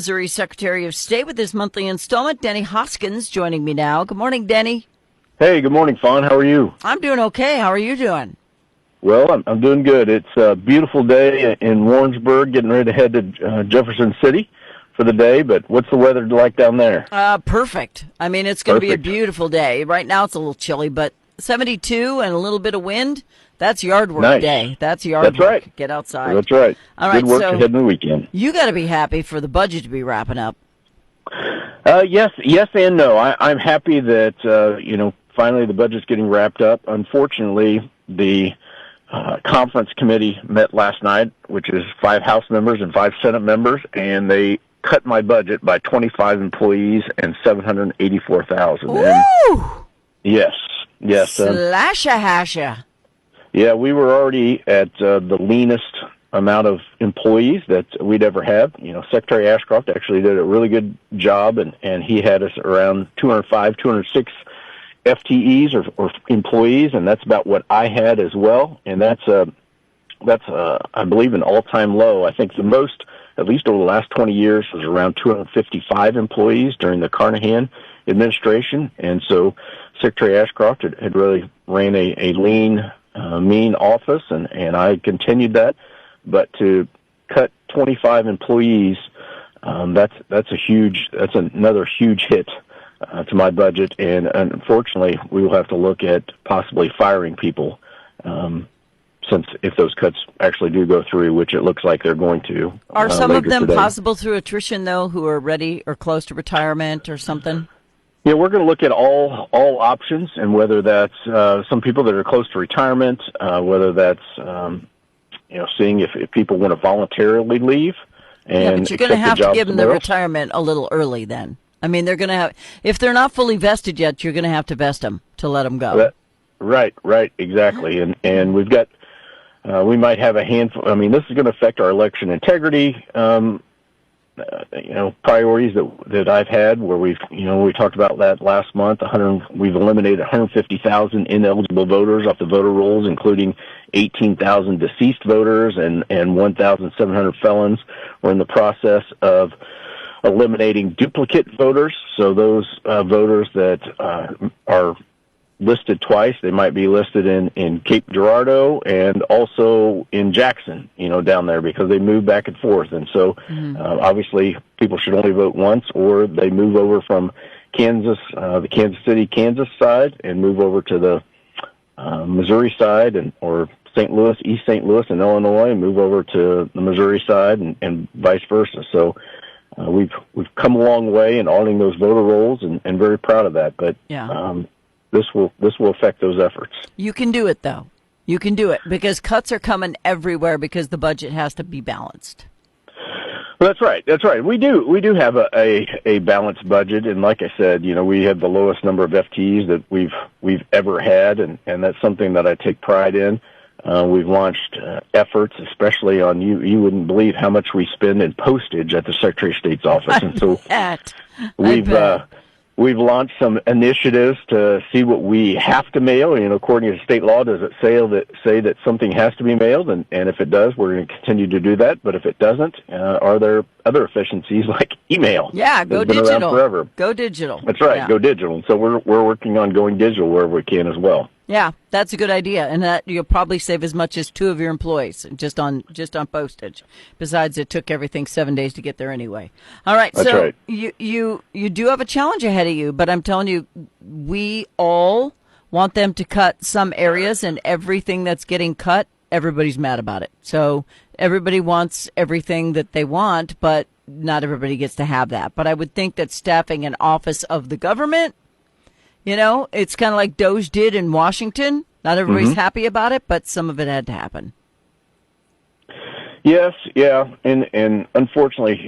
Missouri Secretary of State with his monthly installment. Denny Hoskins joining me now. Good morning, Denny. Hey, good morning, Fawn. How are you? I'm doing okay. How are you doing? Well, I'm doing good. It's a beautiful day in Warrensburg, getting ready to head to Jefferson City for the day, but what's the weather like down there? Perfect. I mean, it's going to be a beautiful day. Right now it's a little chilly, but 72 and a little bit of wind, that's yard work day. That's yard work. Right. Get outside. That's right. All right, good work so ahead in the weekend. You got to be happy for the budget to be wrapping up. Yes and no. I'm happy that, finally the budget's getting wrapped up. Unfortunately, the conference committee met last night, which is 5 House members and 5 Senate members, and they cut my budget by 25 employees and $784,000. Ooh! Yes. Slasha-hasha. Yeah, we were already at the leanest amount of employees that we'd ever had. Secretary Ashcroft actually did a really good job, and he had us around 205, 206 FTEs or employees, and that's about what I had as well. And that's I believe, an all-time low. I think the most, at least over the last 20 years, was around 255 employees during the Carnahan administration. And so Secretary Ashcroft had really ran a lean, mean office, and I continued that. But to cut 25 employees, that's another huge hit to my budget, and unfortunately, we will have to look at possibly firing people, since if those cuts actually do go through, which it looks like they're going to. Are some of them today. Possible through attrition, though, who are ready or close to retirement or something? Yeah, we're going to look at all options, and whether that's some people that are close to retirement, whether that's seeing if people want to voluntarily leave. And but you're going to have to give them the retirement a little early then. I mean, they're going to have, if they're not fully vested yet, you're going to have to vest them to let them go. Right, exactly. And we've got, we might have a handful. I mean, this is going to affect our election integrity, priorities that I've had, where we talked about that last month. We've eliminated 150,000 ineligible voters off the voter rolls, including 18,000 deceased voters and 1,700 felons. We're in the process of eliminating duplicate voters, so those voters that are listed twice, they might be listed in Cape Girardeau and also in Jackson, down there, because they move back and forth. And so obviously people should only vote once, or they move over from Kansas, the Kansas City, Kansas side, and move over to the Missouri side, or St. Louis, East St. Louis in Illinois, and move over to the Missouri side, and vice versa. So we've come a long way in auditing those voter rolls, and very proud of that. But this will affect those efforts. You can do it, though. You can do it, because cuts are coming everywhere because the budget has to be balanced. Well, that's right. We do have a balanced budget, and like I said, we have the lowest number of FTEs that we've ever had, and that's something that I take pride in. We've launched efforts, especially on you wouldn't believe how much we spend in postage at the Secretary of State's office. And so we've launched some initiatives to see what we have to mail. According to state law, does it say that something has to be mailed? And if it does, we're going to continue to do that. But if it doesn't, are there other efficiencies like email? Yeah, go digital. Been around forever. Go digital. That's right, yeah. Go digital. And so we're working on going digital wherever we can as well. Yeah, that's a good idea, and that you'll probably save as much as 2 of your employees just on postage. Besides, it took everything 7 days to get there anyway. All right, that's so right. You do have a challenge ahead of you, but I'm telling you, we all want them to cut some areas, and everything that's getting cut, everybody's mad about it. So everybody wants everything that they want, but not everybody gets to have that. But I would think that staffing an office of the government, it's kind of like Doge did in Washington. Not everybody's happy about it, but some of it had to happen. Yes, yeah, and unfortunately,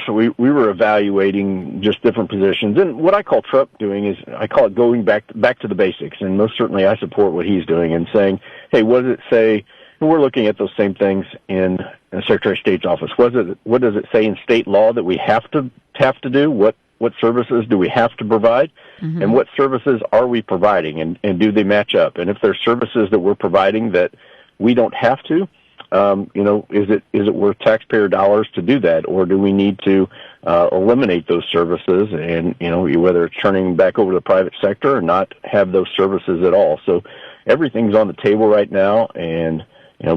so we were evaluating just different positions. And what I call Trump doing is, I call it going back to the basics. And most certainly I support what he's doing and saying, hey, what does it say? And we're looking at those same things in the Secretary of State's office. What does it say in state law that we have to do? What services do we have to provide, and what services are we providing, and do they match up? And if there's services that we're providing that we don't have to, is it worth taxpayer dollars to do that, or do we need to eliminate those services, and whether it's turning back over to the private sector or not have those services at all. So everything's on the table right now, and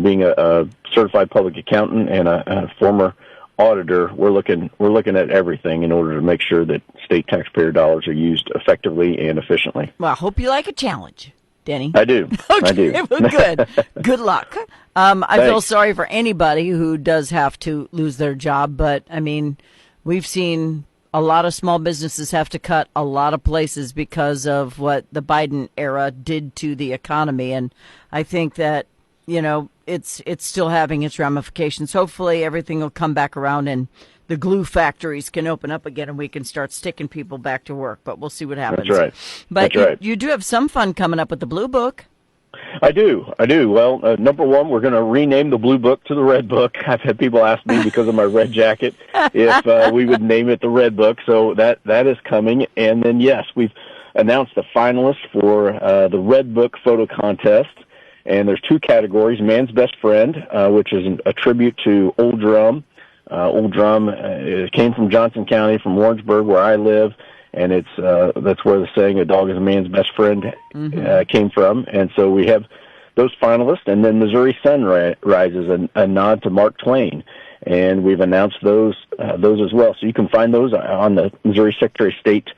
being a certified public accountant and a former auditor, we're looking at everything in order to make sure that state taxpayer dollars are used effectively and efficiently. Well, I hope you like a challenge, Denny. I do. Okay, I do. Well, good. Good luck. I feel sorry for anybody who does have to lose their job, but I mean, we've seen a lot of small businesses have to cut a lot of places because of what the Biden era did to the economy, and I think that it's still having its ramifications. Hopefully everything will come back around and the glue factories can open up again and we can start sticking people back to work, but we'll see what happens. That's right. But That's right. You do have some fun coming up with the Blue Book. I do. Well, number one, we're going to rename the Blue Book to the Red Book. I've had people ask me because of my red jacket if we would name it the Red Book, so that is coming. And then, yes, we've announced the finalists for the Red Book photo contest. And there's two categories: Man's Best Friend, which is a tribute to Old Drum. Old Drum came from Johnson County, from Warrensburg, where I live, and that's where the saying "a dog is a man's best friend" came from. And so we have those finalists, and then Missouri Sunrise is a nod to Mark Twain, and we've announced those as well. So you can find those on the Missouri Secretary of State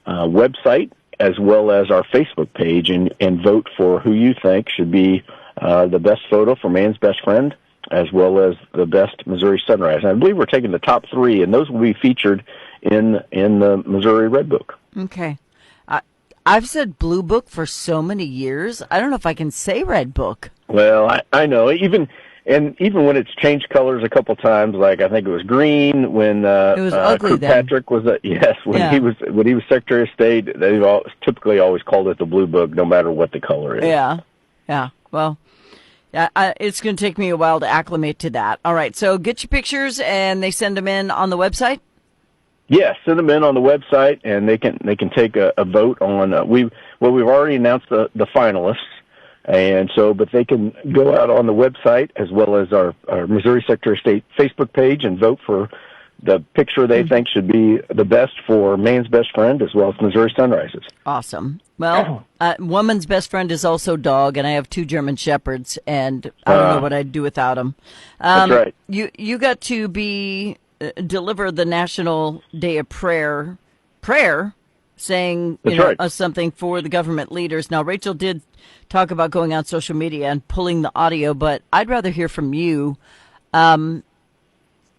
website, as well as our Facebook page, and vote for who you think should be the best photo for Man's Best Friend, as well as the best Missouri Sunrise. And I believe we're taking the top three, and those will be featured in the Missouri Red Book. Okay. I've said Blue Book for so many years. I don't know if I can say Red Book. Well, I know. Even when it's changed colors a couple times, like I think it was green when it was ugly then. Patrick was he was Secretary of State. They've typically always called it the Blue Book, no matter what the color is. Yeah. Well, it's going to take me a while to acclimate to that. All right, so get your pictures, and they send them in on the website. Yes, send them in on the website, and they can take a vote on. We've already announced the finalists. And so, but they can go out on the website as well as our Missouri Secretary of State Facebook page and vote for the picture they think should be the best for Man's Best Friend as well as Missouri Sunrises. Awesome. Well, woman's best friend is also dog, and I have 2 German Shepherds, and I don't know what I'd do without them. That's right. You got to deliver the National Day of Prayer, saying something for the government leaders. Now, Rachel did talk about going on social media and pulling the audio, but I'd rather hear from you.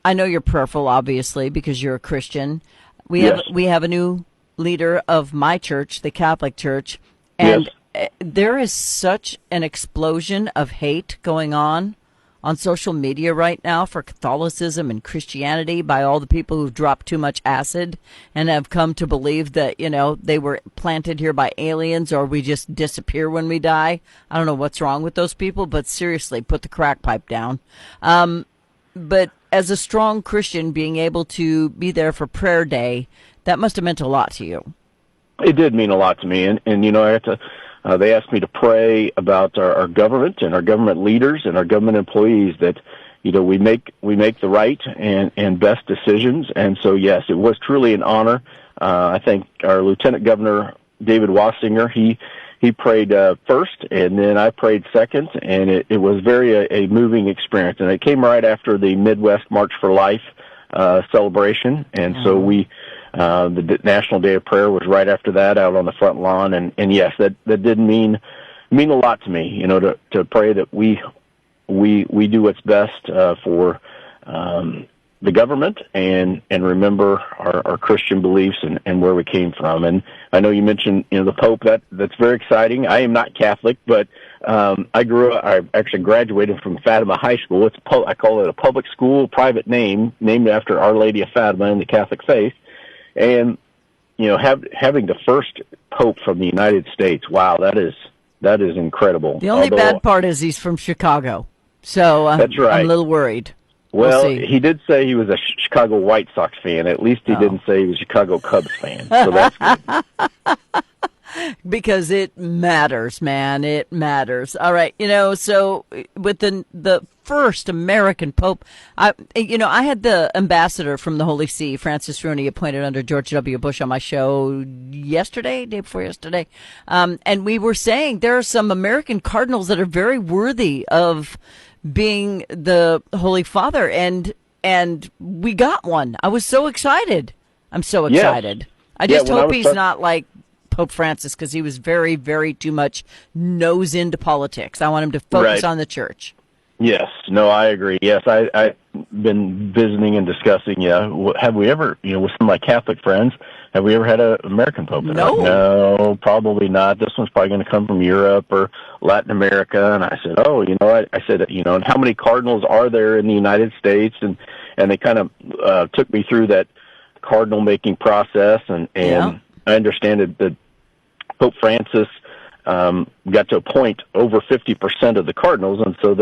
I know you're prayerful, obviously, because you're a Christian. We have a new leader of my church, the Catholic Church, and there is such an explosion of hate going on social media right now for Catholicism and Christianity by all the people who've dropped too much acid and have come to believe that, they were planted here by aliens or we just disappear when we die. I don't know what's wrong with those people, but seriously, put the crack pipe down. But as a strong Christian, being able to be there for prayer day, that must have meant a lot to you. It did mean a lot to me. And I had to, they asked me to pray about our government and our government leaders and our government employees that, we make the right and best decisions. And so, yes, it was truly an honor. I think our Lieutenant Governor, David Wassinger, he prayed first, and then I prayed second, and it was a moving experience. And it came right after the Midwest March for Life celebration, and so the National Day of Prayer was right after that, out on the front lawn, and yes, that did mean a lot to me, to pray that we do what's best for the government and remember our Christian beliefs and where we came from. And I know you mentioned, the Pope. That's very exciting. I am not Catholic, but I actually graduated from Fatima High School. I call it a public school, private named after Our Lady of Fatima in the Catholic faith. And, having the first Pope from the United States, wow, that is incredible. The only bad part is he's from Chicago. So that's right. I'm a little worried. Well, he did say he was a Chicago White Sox fan. At least he didn't say he was a Chicago Cubs fan. So that's good. because it matters, man. It matters. All right. So with the first American Pope, I had the ambassador from the Holy See, Francis Rooney, appointed under George W. Bush on my show day before yesterday. And we were saying there are some American cardinals that are very worthy of being the Holy Father. And we got one. I was so excited. I'm so excited. Yes. I just hope he's not like Pope Francis, because he was very, very too much nose into politics. I want him to focus on the church. Yes. No, I agree. Yes, I've been visiting and discussing, have we ever, with some of my Catholic friends, have we ever had an American Pope? No. Like, no, probably not. This one's probably going to come from Europe or Latin America. And I said, I said, and how many cardinals are there in the United States? And they kind of took me through that cardinal making process. And I understand that Pope Francis got to appoint over 50% of the cardinals, and so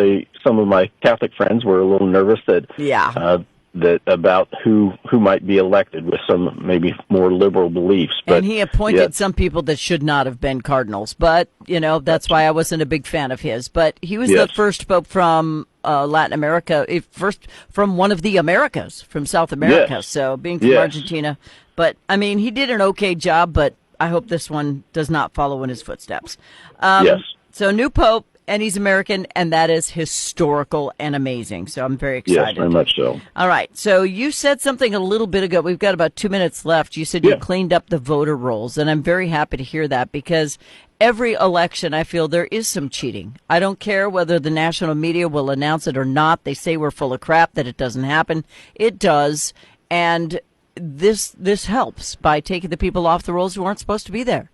some of my Catholic friends were a little nervous that about who might be elected with some maybe more liberal beliefs. But and he appointed some people that should not have been cardinals, but that's why I wasn't a big fan of his. But he was the first pope from Latin America, first from one of the Americas, from South America. So being from Argentina, but I mean, he did an okay job, but I hope this one does not follow in his footsteps. So new pope, and he's American, and that is historical and amazing. So I'm very excited. Yes, very much so. All right. So you said something a little bit ago. We've got about 2 minutes left. You said you cleaned up the voter rolls, and I'm very happy to hear that, because every election, I feel there is some cheating. I don't care whether the national media will announce it or not. They say we're full of crap, that it doesn't happen. It does. And this helps by taking the people off the rolls who aren't supposed to be there.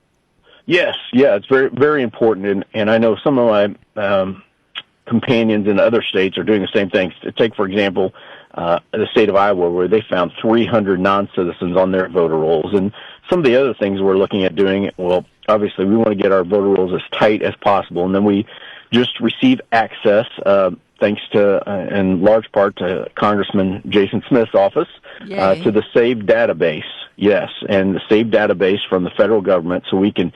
Yes, it's very, very important, and I know some of my companions in other states are doing the same thing. Take, for example, the state of Iowa, where they found 300 non-citizens on their voter rolls, and some of the other things we're looking at doing. Well, obviously, we want to get our voter rolls as tight as possible, and then we just receive access, thanks to, in large part, to Congressman Jason Smith's office, to the SAVE database. Yes, and the SAVE database from the federal government, so we can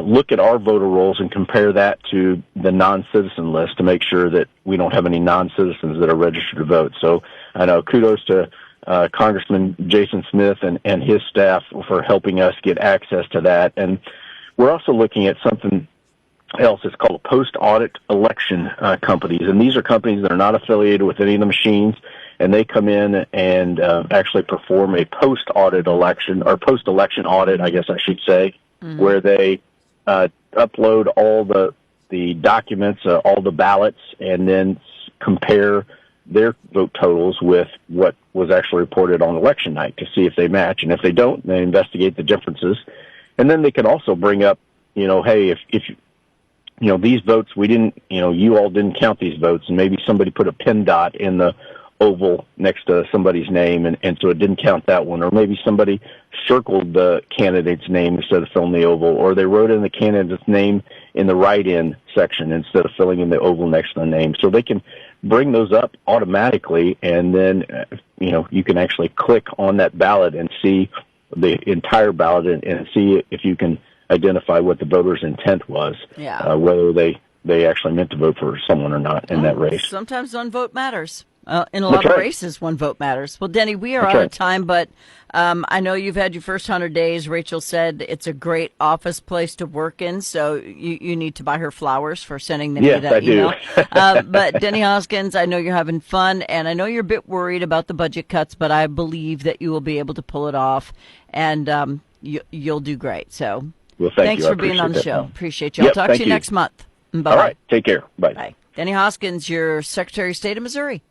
look at our voter rolls and compare that to the non-citizen list to make sure that we don't have any non-citizens that are registered to vote. So I know kudos to Congressman Jason Smith and his staff for helping us get access to that. And we're also looking at something else. It's called post-audit election companies, and these are companies that are not affiliated with any of the machines, and they come in and actually perform a post-audit election, or post-election audit, I guess I should say, where they upload all the documents, all the ballots, and then compare their vote totals with what was actually reported on election night to see if they match. And if they don't, they investigate the differences. And then they can also bring up, hey, if these votes, we didn't, you all didn't count these votes, and maybe somebody put a pin dot in the oval next to somebody's name, and so it didn't count that one. Or maybe somebody circled the candidate's name instead of filling the oval, or they wrote in the candidate's name in the write-in section instead of filling in the oval next to the name. So they can bring those up automatically, and then, you can actually click on that ballot and see the entire ballot and see if you can identify what the voter's intent was, whether they actually meant to vote for someone or not in that race. Sometimes one vote matters. In a lot of races, one vote matters. Well, Denny, we are out of time, but I know you've had your first 100 days. Rachel said it's a great office place to work in, so you need to buy her flowers for sending them that email. But Denny Hoskins, I know you're having fun, and I know you're a bit worried about the budget cuts, but I believe that you will be able to pull it off, and you'll do great. So thanks for being on the show. Appreciate you. I'll talk to you next month. Bye-bye. All right. Take care. Bye. Bye. Denny Hoskins, your Secretary of State of Missouri.